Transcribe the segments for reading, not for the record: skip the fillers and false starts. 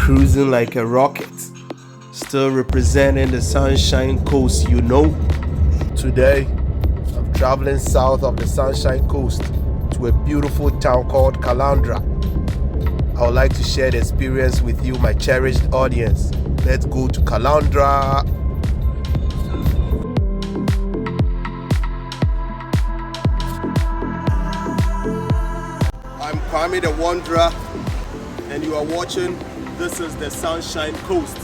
cruising like a rocket, still representing the Sunshine Coast, you know. Today, I'm traveling south of the Sunshine Coast to a beautiful town called Caloundra. I would like to share the experience with you, my cherished audience. Let's go to Caloundra. I'm Kwame the Wanderer, and you are watching This is the Sunshine Coast.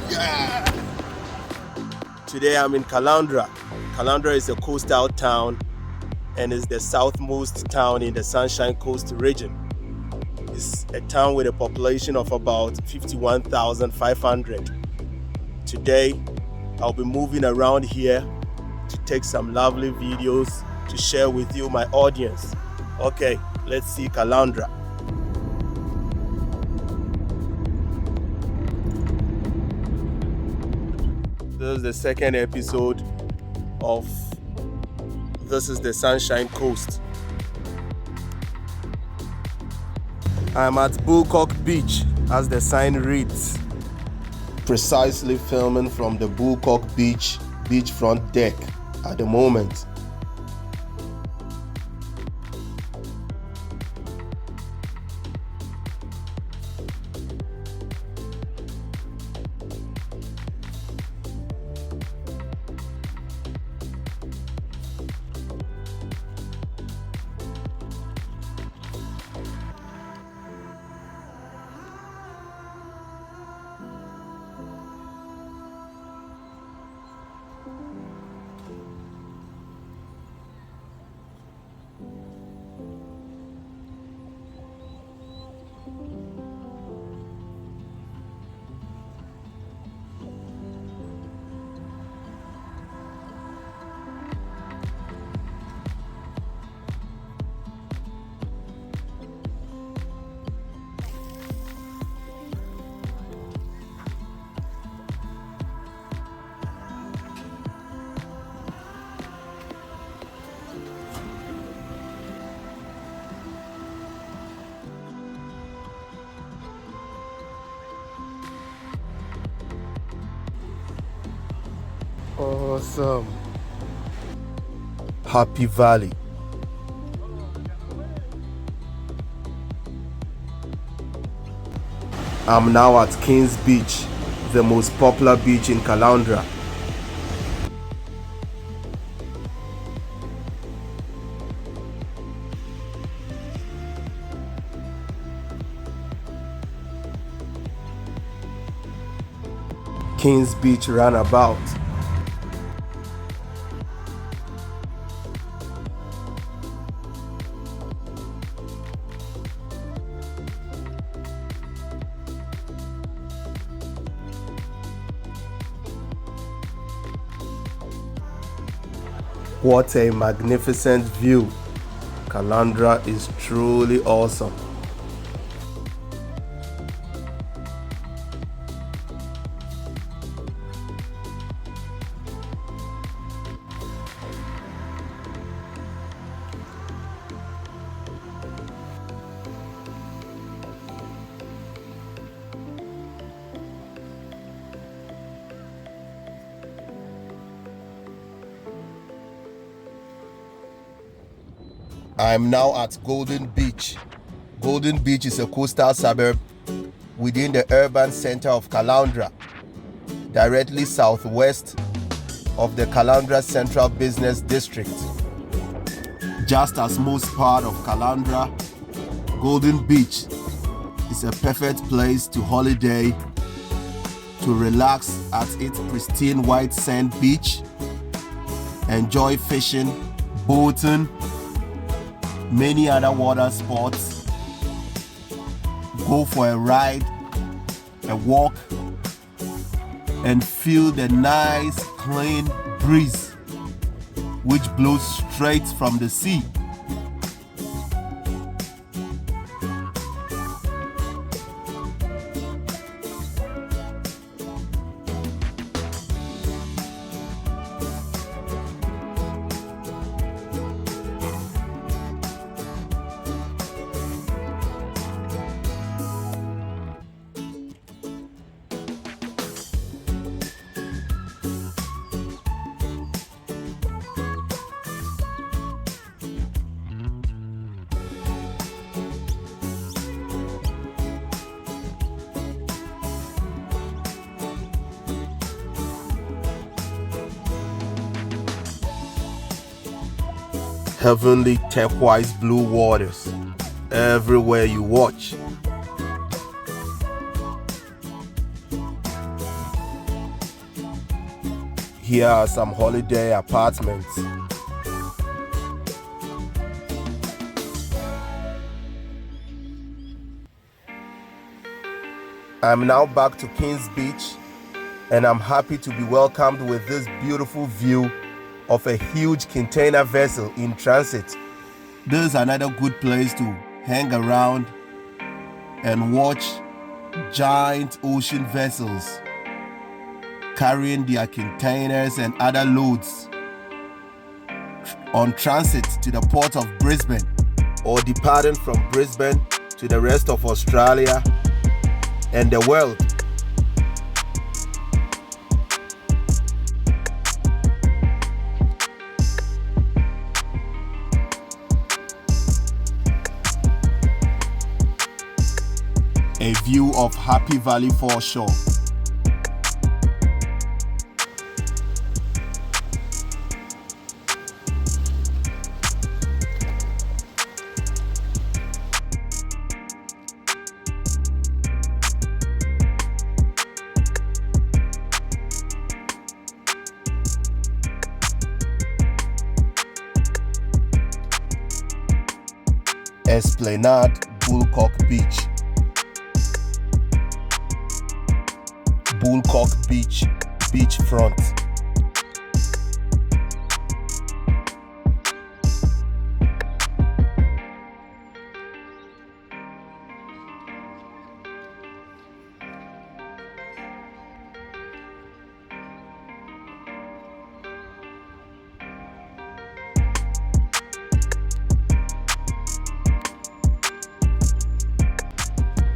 Yeah! Today I'm in Caloundra. Caloundra is a coastal town and is the southmost town in the Sunshine Coast region. It's a town with a population of about 51,500. Today I'll be moving around here to take some lovely videos to share with you, my audience. Okay, let's see Caloundra. This is the second episode of This is the Sunshine Coast. I'm at Bulcock Beach, as the sign reads. Precisely filming from the Bulcock Beach beachfront deck at the moment. Awesome. Happy Valley. I'm now at Kings Beach, the most popular beach in Caloundra. Kings Beach Runabout. What a magnificent view. Caloundra is truly awesome. I'm now at Golden Beach. Golden Beach is a coastal suburb within the urban center of Caloundra, directly southwest of the Caloundra Central Business District. Just as most part of Caloundra, Golden Beach is a perfect place to holiday, to relax at its pristine white sand beach, enjoy fishing, boating, many other water sports, go for a ride, a walk, and feel the nice clean breeze which blows straight from the sea. Heavenly turquoise blue waters everywhere you watch. Here are some holiday apartments. I'm now back to Kings Beach, and I'm happy to be welcomed with this beautiful view of a huge container vessel in transit. This is another good place to hang around and watch giant ocean vessels carrying their containers and other loads on transit to the port of Brisbane, or departing from Brisbane to the rest of Australia and the world. A view of Happy Valley foreshore. Esplanade, Bulcock Beach. Bulcock Beach, beachfront.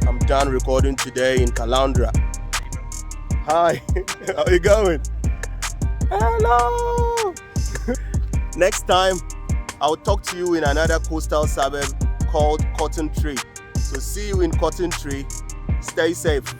I'm done recording today in Caloundra. Hi, how you going? Hello! Next time, I'll talk to you in another coastal suburb called Cotton Tree. So see you in Cotton Tree. Stay safe.